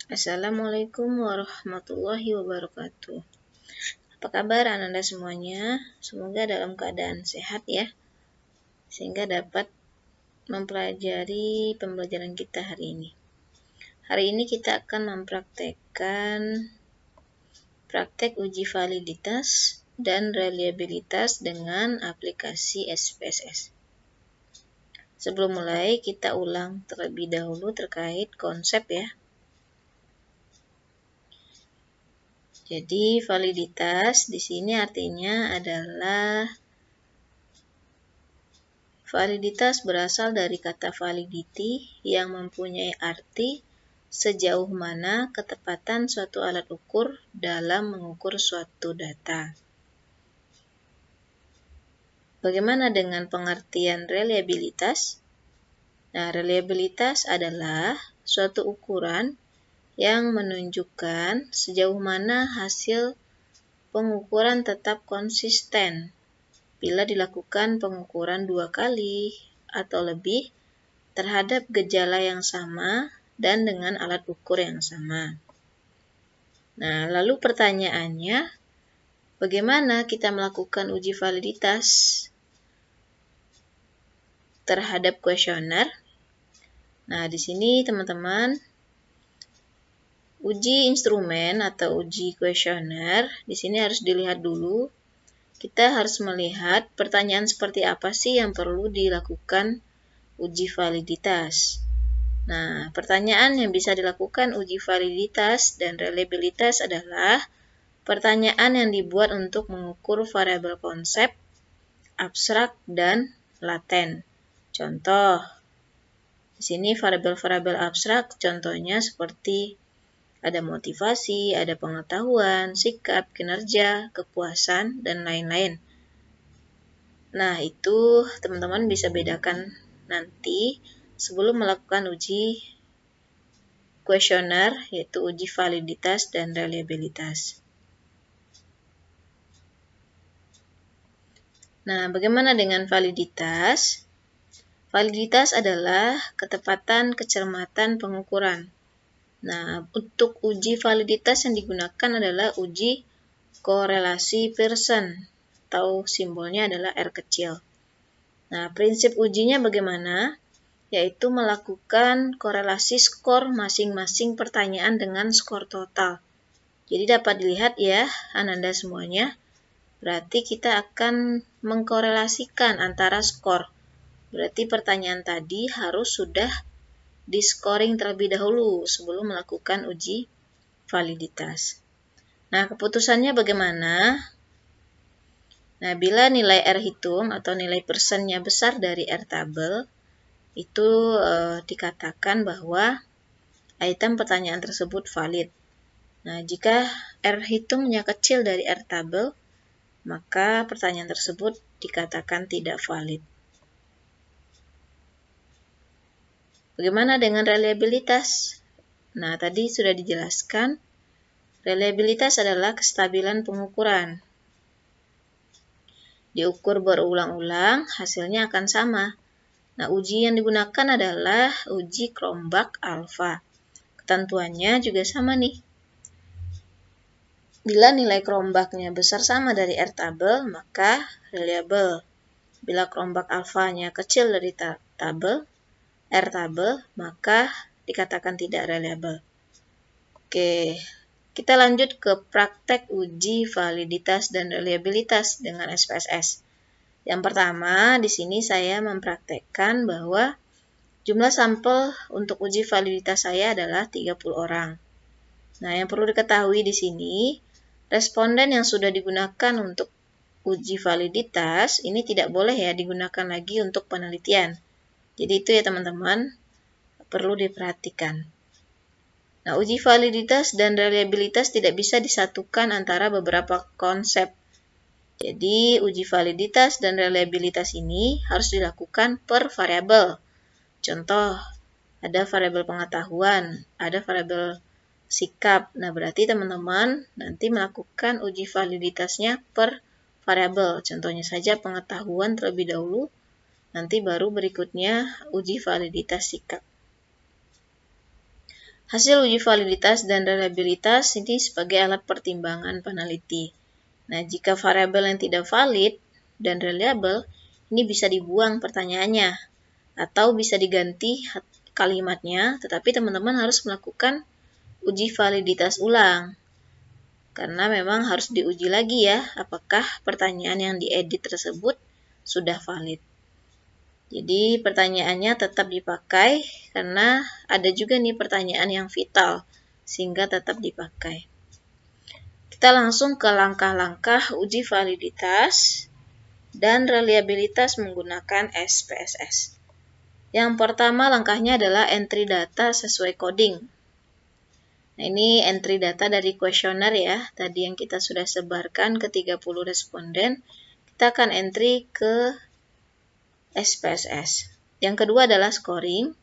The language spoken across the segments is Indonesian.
Assalamualaikum warahmatullahi wabarakatuh. Apa kabar Anda semuanya? Semoga dalam keadaan sehat ya, sehingga dapat mempelajari pembelajaran kita hari ini. Hari ini kita akan mempraktekkan praktek uji validitas dan reliabilitas dengan aplikasi SPSS. Sebelum mulai, kita ulang terlebih dahulu terkait konsep ya. Jadi validitas di sini artinya adalah validitas berasal dari kata validity yang mempunyai arti sejauh mana ketepatan suatu alat ukur dalam mengukur suatu data. Bagaimana dengan pengertian reliabilitas? Nah, reliabilitas adalah suatu ukuran yang menunjukkan sejauh mana hasil pengukuran tetap konsisten bila dilakukan pengukuran 2 kali atau lebih terhadap gejala yang sama dan dengan alat ukur yang sama. Nah, lalu pertanyaannya, bagaimana kita melakukan uji validitas terhadap kuesioner? Nah, di sini teman-teman, uji instrumen atau uji kuesioner di sini harus dilihat dulu. Kita harus melihat pertanyaan seperti apa sih yang perlu dilakukan uji validitas. Nah, pertanyaan yang bisa dilakukan uji validitas dan reliabilitas adalah pertanyaan yang dibuat untuk mengukur variabel konsep, abstrak, dan laten. Contoh, di sini variabel-variabel abstrak contohnya seperti ada motivasi, ada pengetahuan, sikap, kinerja, kepuasan, dan lain-lain. Nah, itu teman-teman bisa bedakan nanti sebelum melakukan uji kuesioner, yaitu uji validitas dan reliabilitas. Nah, bagaimana dengan validitas? Validitas adalah ketepatan kecermatan pengukuran. Nah, untuk uji validitas yang digunakan adalah uji korelasi Pearson, atau simbolnya adalah R kecil. Nah, prinsip ujinya bagaimana? Yaitu melakukan korelasi skor masing-masing pertanyaan dengan skor total. Jadi dapat dilihat ya, Ananda semuanya, berarti kita akan mengkorelasikan antara skor. Berarti pertanyaan tadi harus sudah di-scoring terlebih dahulu sebelum melakukan uji validitas. Nah, keputusannya bagaimana? Nah, bila nilai R hitung atau nilai persennya besar dari R tabel, itu dikatakan bahwa item pertanyaan tersebut valid. Nah, jika R hitungnya kecil dari R tabel, maka pertanyaan tersebut dikatakan tidak valid. Bagaimana dengan reliabilitas? Nah, tadi sudah dijelaskan, reliabilitas adalah kestabilan pengukuran. Diukur berulang-ulang, hasilnya akan sama. Nah, uji yang digunakan adalah uji Cronbach alpha. Ketentuannya juga sama nih. Bila nilai Cronbach-nya besar sama dari R tabel, maka reliable. Bila Cronbach alpha-nya kecil dari R tabel, maka dikatakan tidak reliable. Oke, kita lanjut ke praktek uji validitas dan reliabilitas dengan SPSS. Yang pertama, di sini saya mempraktekkan bahwa jumlah sampel untuk uji validitas saya adalah 30 orang. Nah, yang perlu diketahui di sini, responden yang sudah digunakan untuk uji validitas ini tidak boleh ya digunakan lagi untuk penelitian. Jadi itu ya teman-teman, perlu diperhatikan. Nah, uji validitas dan reliabilitas tidak bisa disatukan antara beberapa konsep. Jadi, uji validitas dan reliabilitas ini harus dilakukan per variabel. Contoh, ada variabel pengetahuan, ada variabel sikap. Nah, berarti teman-teman nanti melakukan uji validitasnya per variabel. Contohnya saja pengetahuan terlebih dahulu, nanti baru berikutnya uji validitas sikap. Hasil uji validitas dan reliabilitas ini sebagai alat pertimbangan peneliti. Nah, jika variabel yang tidak valid dan reliable, ini bisa dibuang pertanyaannya, atau bisa diganti kalimatnya, tetapi teman-teman harus melakukan uji validitas ulang. Karena memang harus diuji lagi ya, apakah pertanyaan yang diedit tersebut sudah valid. Jadi pertanyaannya tetap dipakai karena ada juga nih pertanyaan yang vital sehingga tetap dipakai. Kita langsung ke langkah-langkah uji validitas dan reliabilitas menggunakan SPSS. Yang pertama langkahnya adalah entry data sesuai coding. Nah, ini entry data dari kuesioner ya, tadi yang kita sudah sebarkan ke 30 responden. Kita akan entry ke SPSS. Yang kedua adalah scoring.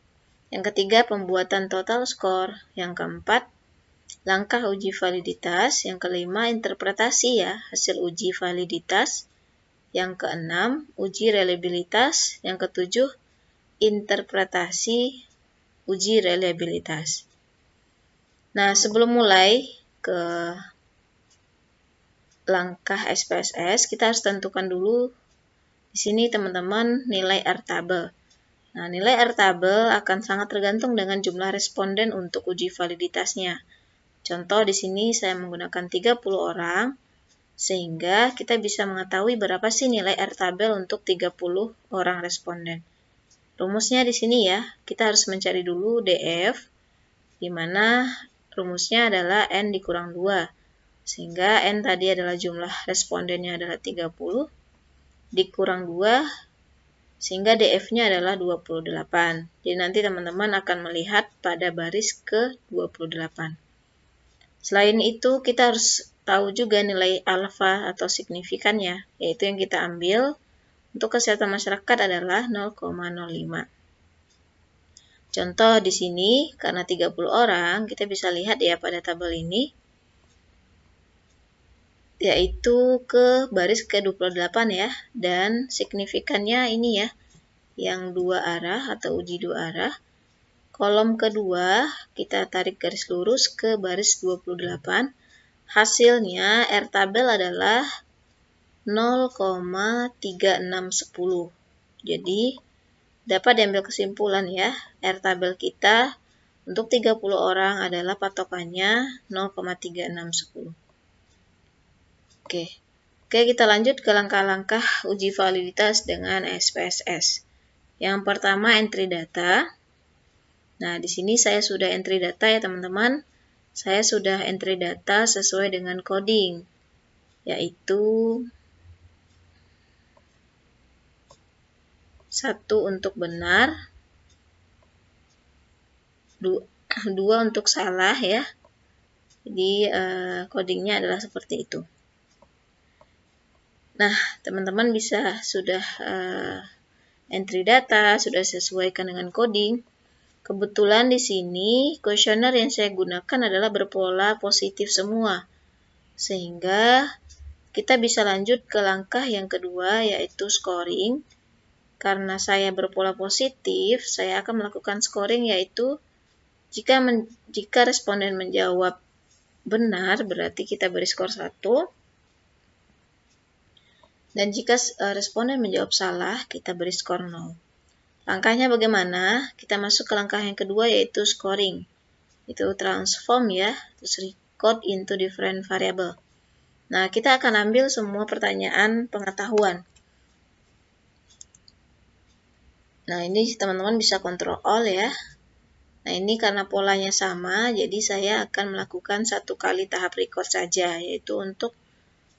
Yang ketiga pembuatan total skor. Yang keempat langkah uji validitas. Yang kelima interpretasi ya hasil uji validitas. Yang keenam uji reliabilitas. Yang ketujuh interpretasi uji reliabilitas. Nah, sebelum mulai ke langkah SPSS, kita harus tentukan dulu di sini teman-teman nilai R-table. Nah, nilai R-table akan sangat tergantung dengan jumlah responden untuk uji validitasnya. Contoh di sini saya menggunakan 30 orang, sehingga kita bisa mengetahui berapa sih nilai R-table untuk 30 orang responden. Rumusnya di sini ya, kita harus mencari dulu DF, di mana rumusnya adalah N dikurang 2. Sehingga N tadi adalah jumlah respondennya adalah 30, dikurang 2, sehingga DF-nya adalah 28. Jadi nanti teman-teman akan melihat pada baris ke-28. Selain itu, kita harus tahu juga nilai alfa atau signifikannya, yaitu yang kita ambil untuk kesehatan masyarakat adalah 0,05. Contoh di sini, karena 30 orang, kita bisa lihat ya pada tabel ini, yaitu ke baris ke-28 ya, dan signifikannya ini ya, yang dua arah atau uji dua arah. Kolom kedua, kita tarik garis lurus ke baris 28, hasilnya R-tabel adalah 0,3610. Jadi, dapat diambil kesimpulan ya, R-tabel kita untuk 30 orang adalah patokannya 0,3610. Oke, kita lanjut ke langkah-langkah uji validitas dengan SPSS. Yang pertama entry data. Nah, di sini saya sudah entry data ya teman-teman. Saya sudah entry data sesuai dengan coding, yaitu 1 untuk benar, 2 untuk salah ya. Jadi codingnya adalah seperti itu. Nah, teman-teman bisa sudah entry data, sudah sesuaikan dengan coding. Kebetulan di sini kuesioner yang saya gunakan adalah berpola positif semua. Sehingga kita bisa lanjut ke langkah yang kedua, yaitu scoring. Karena saya berpola positif, saya akan melakukan scoring, yaitu jika responden menjawab benar, berarti kita beri skor 1. Dan jika responden menjawab salah, kita beri skor 0. Langkahnya bagaimana? Kita masuk ke langkah yang kedua, yaitu scoring. Itu transform ya, terus record into different variable. Nah, kita akan ambil semua pertanyaan pengetahuan. Nah, ini teman-teman bisa kontrol all ya. Nah, ini karena polanya sama, jadi saya akan melakukan 1 kali tahap record saja, yaitu untuk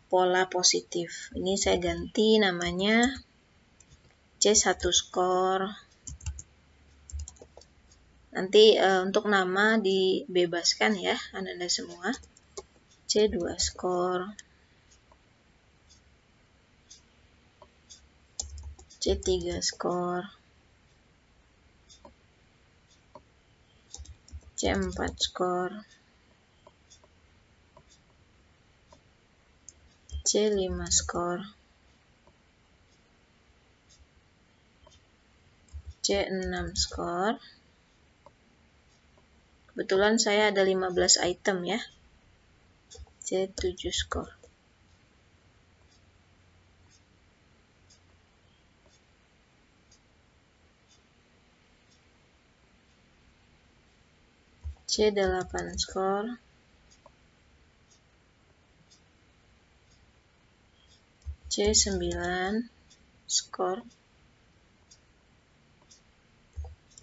pola positif. Ini saya ganti namanya C1 skor. Nanti untuk nama dibebaskan ya, Anda semua. C2 skor. C3 skor. C4 skor. C5 skor. C6 skor. Kebetulan saya ada 15 item ya. C7 skor. C8 skor. C9 skor.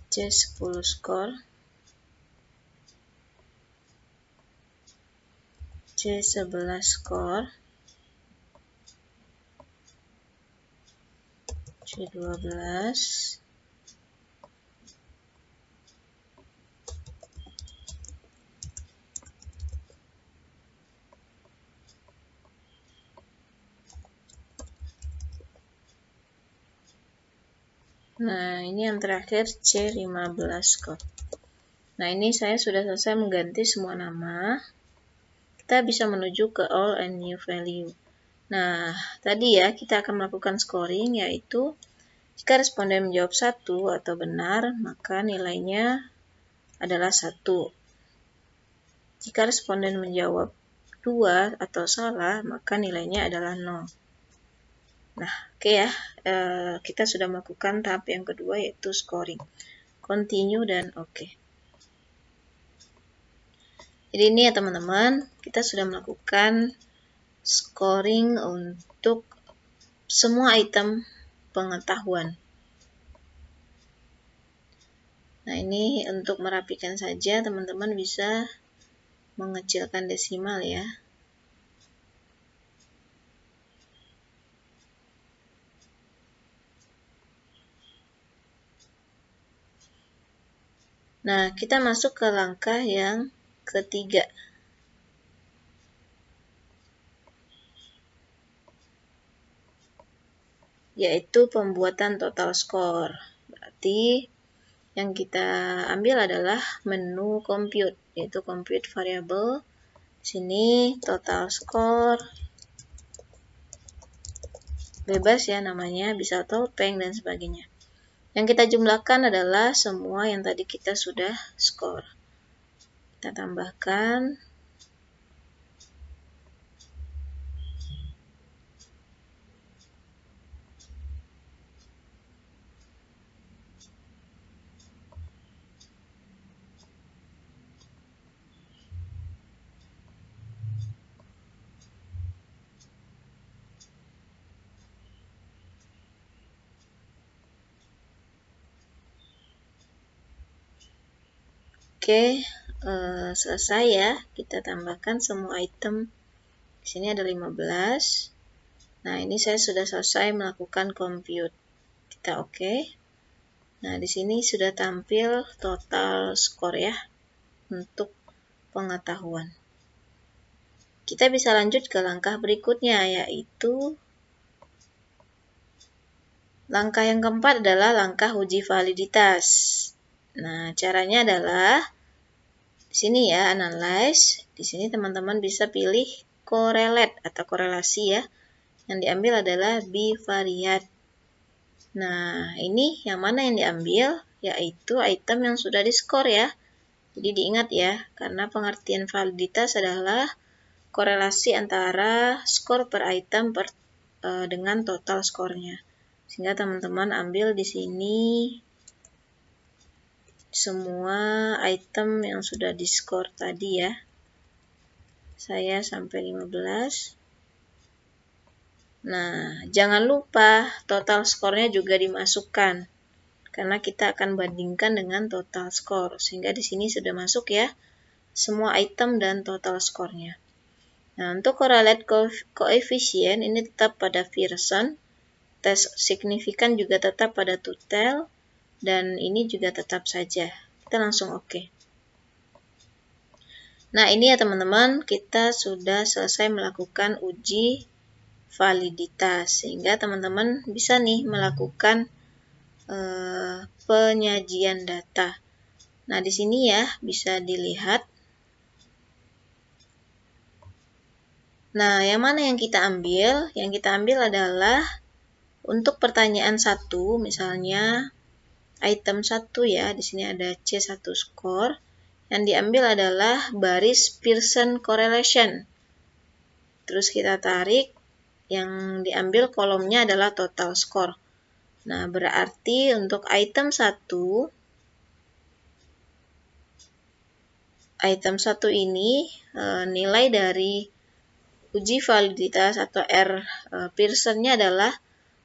C10 skor. C11 skor. C12. Nah, ini yang terakhir C15 skor. Nah, ini saya sudah selesai mengganti semua nama. Kita bisa menuju ke all and new value. Nah, tadi ya kita akan melakukan scoring, yaitu jika responden menjawab 1 atau benar, maka nilainya adalah 1. Jika responden menjawab 2 atau salah, maka nilainya adalah 0. Nah, oke ya, kita sudah melakukan tahap yang kedua, yaitu scoring. Continue dan oke. Jadi ini ya teman-teman, kita sudah melakukan scoring untuk semua item pengetahuan. Nah, ini untuk merapikan saja, teman-teman bisa mengecilkan desimal ya. Nah, kita masuk ke langkah yang ketiga. Yaitu pembuatan total score. Berarti yang kita ambil adalah menu compute, yaitu compute variable. Sini total score. Bebas ya namanya, bisa topeng dan sebagainya. Yang kita jumlahkan adalah semua yang tadi kita sudah score. Kita tambahkan. Oke, selesai ya. Kita tambahkan semua item. Di sini ada 15. Nah, ini saya sudah selesai melakukan compute. Kita oke. Nah, di sini sudah tampil total score ya untuk pengetahuan. Kita bisa lanjut ke langkah berikutnya, yaitu langkah yang keempat adalah langkah uji validitas. Nah, caranya adalah di sini ya, analyze. Di sini teman-teman bisa pilih correlate atau korelasi ya. Yang diambil adalah bivariate. Nah, ini yang mana yang diambil? Yaitu item yang sudah di-score ya. Jadi diingat ya, karena pengertian validitas adalah korelasi antara skor per item dengan total skornya. Sehingga teman-teman ambil di sini semua item yang sudah di-score tadi ya. Saya sampai 15. Nah, jangan lupa total skornya juga dimasukkan. Karena kita akan bandingkan dengan total skor. Sehingga di sini sudah masuk ya semua item dan total skornya. Nah, untuk correlate coefficient ini tetap pada Pearson. Tes signifikan juga tetap pada Tutel. Dan ini juga tetap saja. Kita langsung oke. Nah, ini ya teman-teman, kita sudah selesai melakukan uji validitas. Sehingga teman-teman bisa nih melakukan penyajian data. Nah, di sini ya bisa dilihat. Nah, yang mana yang kita ambil? Yang kita ambil adalah untuk pertanyaan 1, misalnya item 1 ya, di sini ada C1 score. Yang diambil adalah baris Pearson correlation. Terus kita tarik, yang diambil kolomnya adalah total score. Nah, berarti untuk item 1 ini nilai dari uji validitas atau R Pearson-nya adalah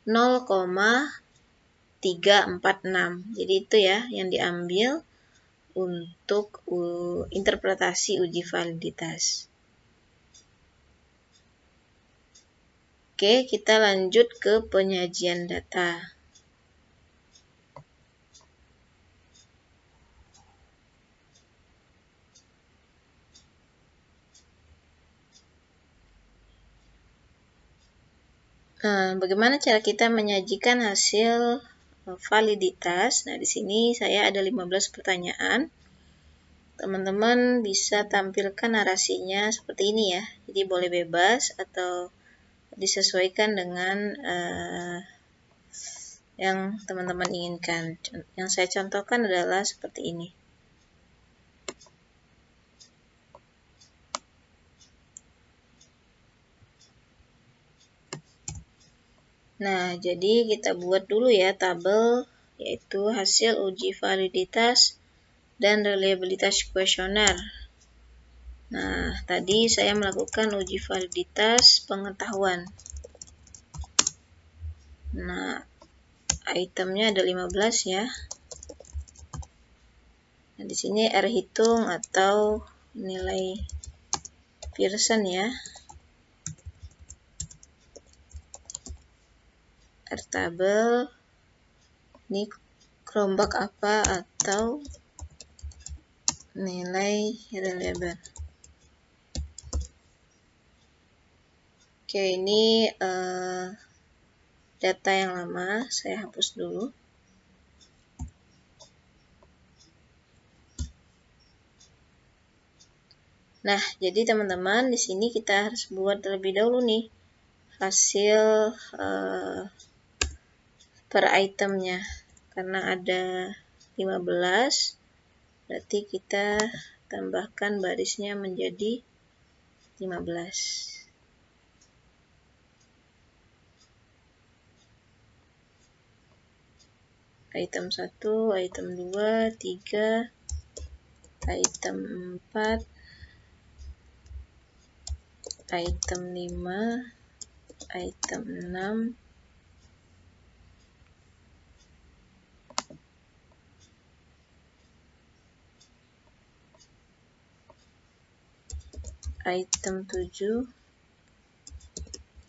0,346. Jadi itu ya yang diambil untuk interpretasi uji validitas. Oke, kita lanjut ke penyajian data. Bagaimana cara kita menyajikan hasil validitas? Nah, di sini saya ada 15 pertanyaan. Teman-teman bisa tampilkan narasinya seperti ini ya. Jadi boleh bebas atau disesuaikan dengan yang teman-teman inginkan. Yang saya contohkan adalah seperti ini. Nah, jadi kita buat dulu ya tabel, yaitu hasil uji validitas dan reliabilitas kuesioner. Nah, tadi saya melakukan uji validitas pengetahuan. Nah, itemnya ada 15 ya. Nah, di sini R hitung atau nilai Pearson ya. R tabel, ini kelompok apa atau nilai reliable. Oke, ini data yang lama, saya hapus dulu. Nah, jadi teman-teman di sini kita harus buat terlebih dahulu nih hasil per itemnya. Karena ada 15, berarti kita tambahkan barisnya menjadi 15. Item 1, item 2, 3, item 4, item 5, item 6, item 7,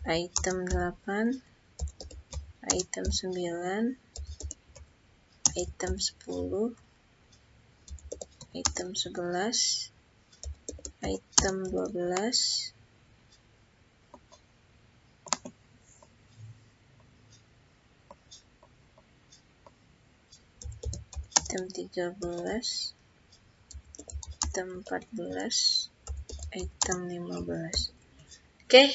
item 8, item 9, item 10, item 11, item 12, item 13, item 14, item 15. Oke,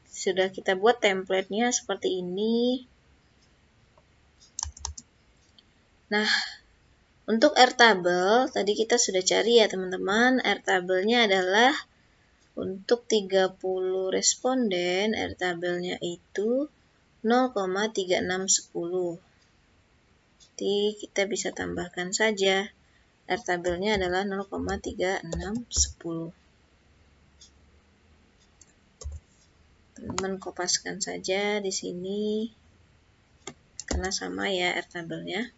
sudah kita buat template-nya seperti ini. Nah, untuk R tabel, tadi kita sudah cari ya teman-teman. R tabelnya adalah untuk 30 responden, R tabelnya itu 0,3610. Jadi kita bisa tambahkan saja. R tabelnya adalah 0,3610. Teman-teman kopaskan saja di sini karena sama ya R tabelnya.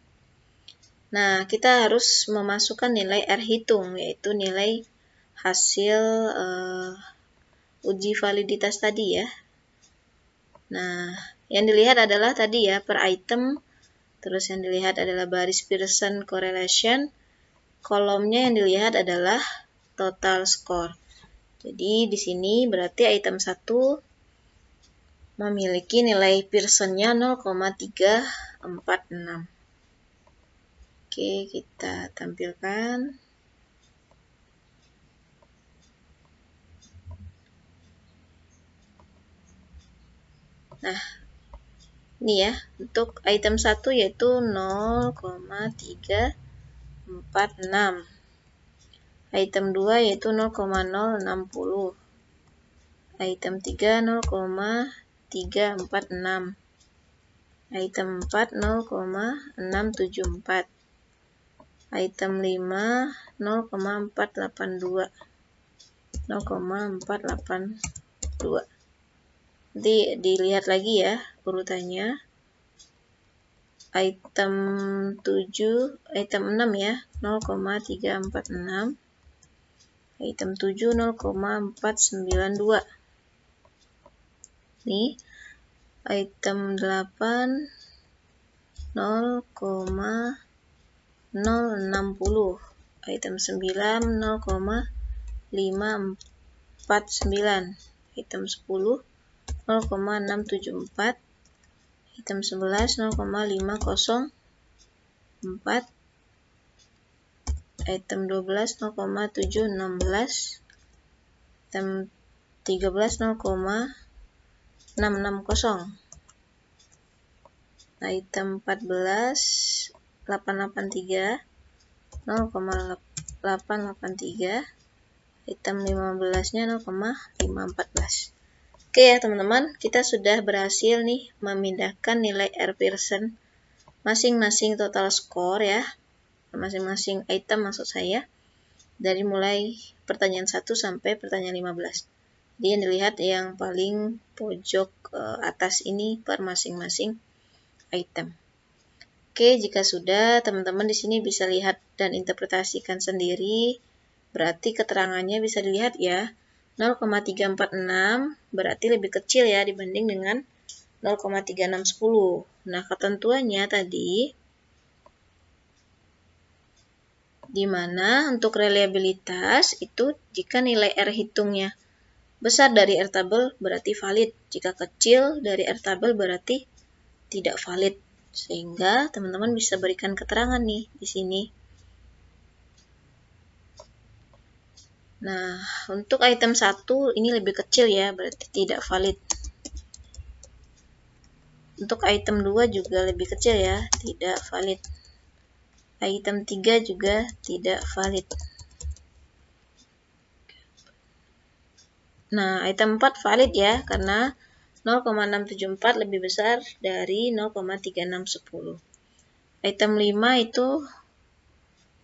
Nah, kita harus memasukkan nilai R hitung, yaitu nilai hasil uji validitas tadi ya. Nah, yang dilihat adalah tadi ya per item, terus yang dilihat adalah baris Pearson correlation, kolomnya yang dilihat adalah total score. Jadi di sini berarti item 1 memiliki nilai Pearson-nya 0,346. Oke, kita tampilkan. Nah, ini ya, untuk item 1 yaitu 0,346. Item 2 yaitu 0,060. Item 3 0,346. Item 4 0,674. Item 5 0,482. 0,482. Nanti dilihat lagi ya urutannya. Item 6 ya 0,346. Item 7 0,492. Nih, item 8 0,060. Item 9 0,549. Item 10 0,674. Item 11 0,504. Item 12 0,716. Item 13 0,660. Item 14 883 0,883. Item 15-nya 0,514. Oke ya teman-teman, kita sudah berhasil nih memindahkan nilai R Pearson masing-masing total score ya, masing-masing item maksud saya, dari mulai pertanyaan 1 sampai pertanyaan 15. Jadi yang dilihat yang paling pojok atas ini per masing-masing item. Oke, jika sudah, teman-teman di sini bisa lihat dan interpretasikan sendiri. Berarti keterangannya bisa dilihat ya. 0,346 berarti lebih kecil ya dibanding dengan 0,3610. Nah, ketentuannya tadi di mana untuk reliabilitas itu jika nilai R hitungnya besar dari R tabel berarti valid, jika kecil dari R tabel berarti tidak valid. Sehingga teman-teman bisa berikan keterangan nih di sini. Nah, untuk item 1 ini lebih kecil ya, berarti tidak valid. Untuk item 2 juga lebih kecil ya, tidak valid. Item 3 juga tidak valid. Nah, item 4 valid ya, karena 0,674 lebih besar dari 0,3610. Item 5 itu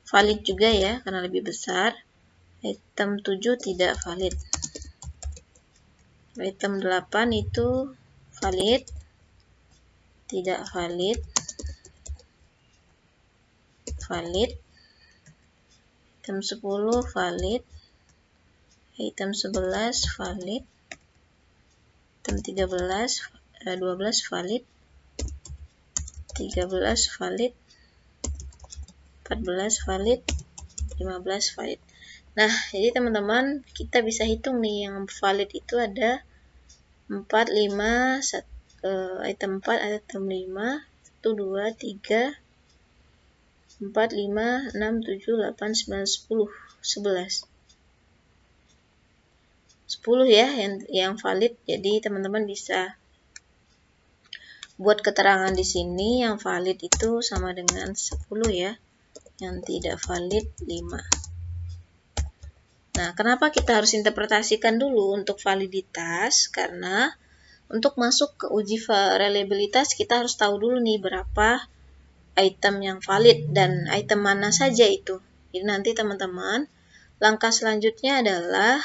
valid juga ya, karena lebih besar. Item 7 tidak valid. Item 8 itu valid, tidak valid, valid. Item 10 valid. Item 11 valid. Item 12 valid. 13 valid. 14 valid. 15 valid. Nah, jadi teman-teman kita bisa hitung nih yang valid itu ada 4, 5, item 4, item 5, 1, 2, 3, 4, 5, 6, 7, 8, 9, 10, 11. 10 ya yang valid. Jadi teman-teman bisa buat keterangan di sini yang valid itu sama dengan 10 ya. Yang tidak valid 5. Nah, kenapa kita harus interpretasikan dulu untuk validitas? Karena untuk masuk ke uji reliabilitas kita harus tahu dulu nih berapa item yang valid dan item mana saja itu. Jadi nanti teman-teman, langkah selanjutnya adalah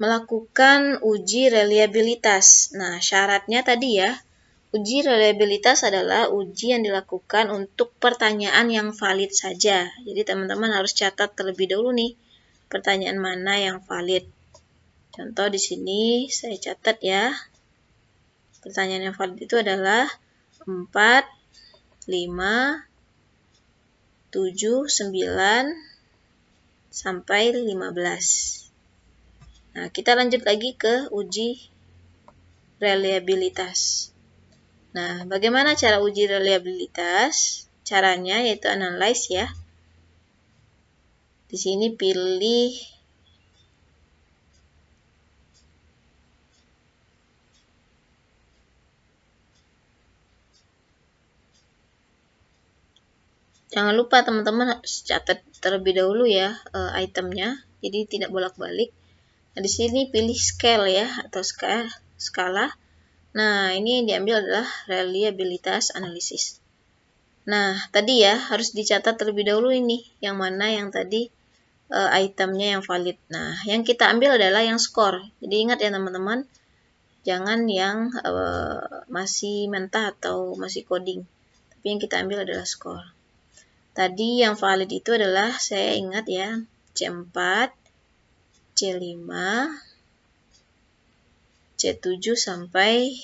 melakukan uji reliabilitas. Nah, syaratnya tadi ya, uji reliabilitas adalah uji yang dilakukan untuk pertanyaan yang valid saja. Jadi teman-teman harus catat terlebih dahulu nih, pertanyaan mana yang valid. Contoh di sini saya catat ya. Pertanyaan yang valid itu adalah 4, 5, 7, 9, sampai 15. Nah, kita lanjut lagi ke uji reliabilitas. Nah, bagaimana cara uji reliabilitas? Caranya yaitu analyze ya. Di sini pilih Jangan lupa teman-teman catat terlebih dahulu ya itemnya, jadi tidak bolak-balik. Nah, di sini pilih scale ya atau skala. Nah, ini yang diambil adalah reliabilitas analisis. Nah, tadi ya harus dicatat terlebih dahulu ini yang mana yang tadi itemnya yang valid. Nah, yang kita ambil adalah yang skor. Jadi ingat ya teman-teman, jangan yang masih mentah atau masih coding. Tapi yang kita ambil adalah skor. Tadi yang valid itu adalah, saya ingat ya, C4, C5, C7 sampai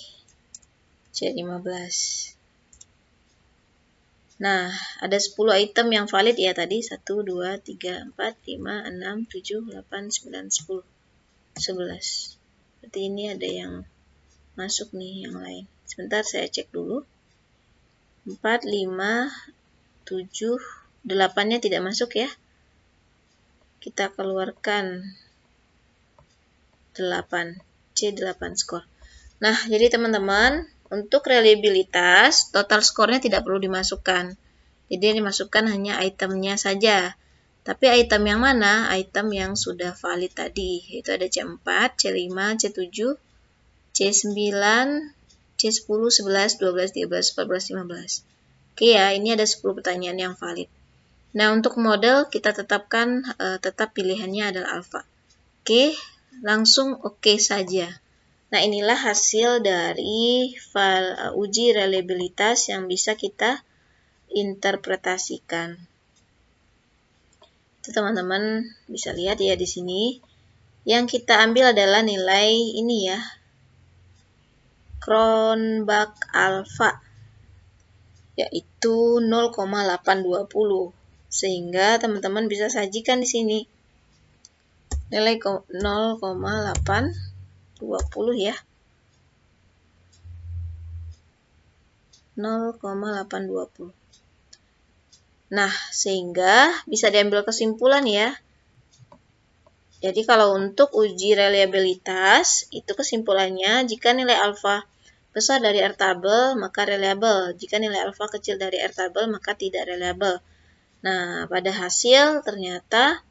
C15. Nah, ada 10 item yang valid ya tadi. 1, 2, 3, 4, 5, 6, 7, 8, 9, 10, 11. Berarti ini ada yang masuk nih yang lain. Sebentar saya cek dulu. 4, 5, 7, 8-nya tidak masuk ya. Kita keluarkan 8, C8 skor. Nah, jadi teman-teman, untuk reliabilitas, total skornya tidak perlu dimasukkan. Jadi yang dimasukkan hanya itemnya saja. Tapi item yang mana? Item yang sudah valid tadi. Itu ada C4, C5, C7, C9, C10, 11, 12, 13, 14, 15. Oke ya, ini ada 10 pertanyaan yang valid. Nah, untuk model kita tetapkan tetap pilihannya adalah alpha. Oke, langsung oke saja. Nah, inilah hasil dari uji reliabilitas yang bisa kita interpretasikan. Itu teman-teman bisa lihat ya di sini. Yang kita ambil adalah nilai ini ya, Cronbach alpha, yaitu 0,820. Sehingga teman-teman bisa sajikan di sini nilai 0,820 ya. 0,820. Nah, sehingga bisa diambil kesimpulan ya. Jadi kalau untuk uji reliabilitas, itu kesimpulannya jika nilai alfa besar dari R tabel, maka reliable. Jika nilai alfa kecil dari R tabel, maka tidak reliable. Nah, pada hasil ternyata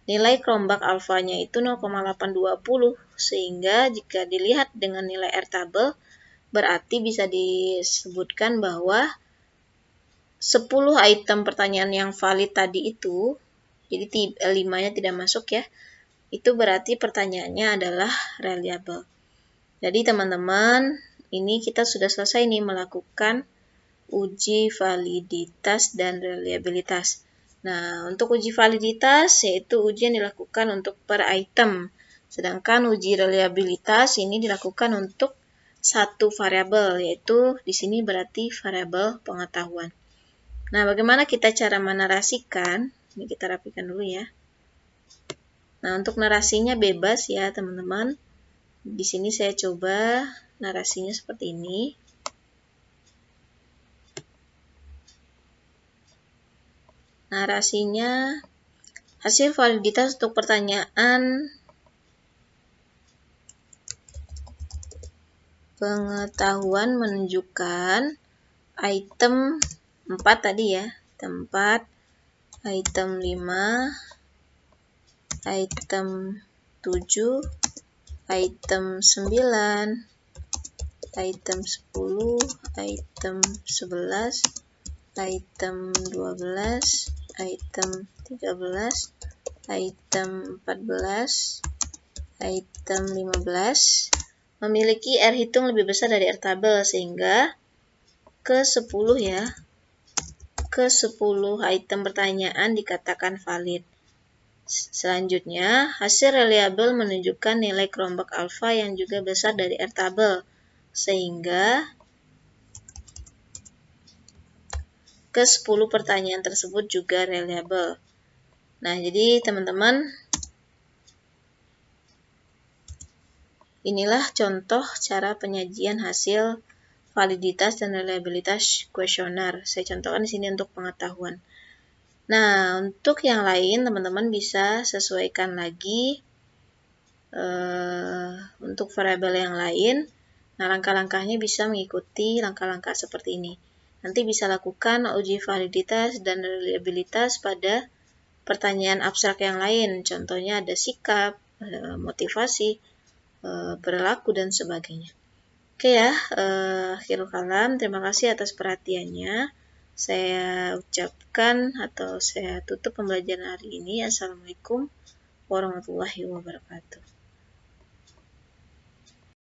nilai Cronbach alfanya itu 0,820, sehingga jika dilihat dengan nilai R tabel, berarti bisa disebutkan bahwa 10 item pertanyaan yang valid tadi itu, jadi 5-nya tidak masuk ya, itu berarti pertanyaannya adalah reliable. Jadi teman-teman, ini kita sudah selesai nih melakukan uji validitas dan reliabilitas. Nah, untuk uji validitas yaitu uji yang dilakukan untuk per item. Sedangkan uji reliabilitas ini dilakukan untuk satu variabel, yaitu di sini berarti variabel pengetahuan. Nah, bagaimana kita cara menarasikan? Ini kita rapikan dulu ya. Nah, untuk narasinya bebas ya, teman-teman. Di sini saya coba narasinya seperti ini. Narasinya hasil validitas untuk pertanyaan pengetahuan menunjukkan item 4 tadi ya, item 4, item 5, item 7, item 9, item 10, item 11, item 12, item 13, item 14, item 15 memiliki R hitung lebih besar dari R tabel, sehingga ke-10 ya, ke-10 item pertanyaan dikatakan valid. Selanjutnya, hasil reliable menunjukkan nilai Cronbach alpha yang juga besar dari R tabel, sehingga ke-10 pertanyaan tersebut juga reliable. Nah, jadi teman-teman, inilah contoh cara penyajian hasil validitas dan reliabilitas kuesioner. Saya contohkan di sini untuk pengetahuan. Nah, untuk yang lain teman-teman bisa sesuaikan lagi untuk variabel yang lain. Nah, langkah-langkahnya bisa mengikuti langkah-langkah seperti ini. Nanti bisa lakukan uji validitas dan reliabilitas pada pertanyaan abstrak yang lain. Contohnya ada sikap, motivasi, perilaku, dan sebagainya. Oke ya, akhirul kalam. Terima kasih atas perhatiannya. Saya ucapkan atau saya tutup pembelajaran hari ini. Assalamualaikum warahmatullahi wabarakatuh.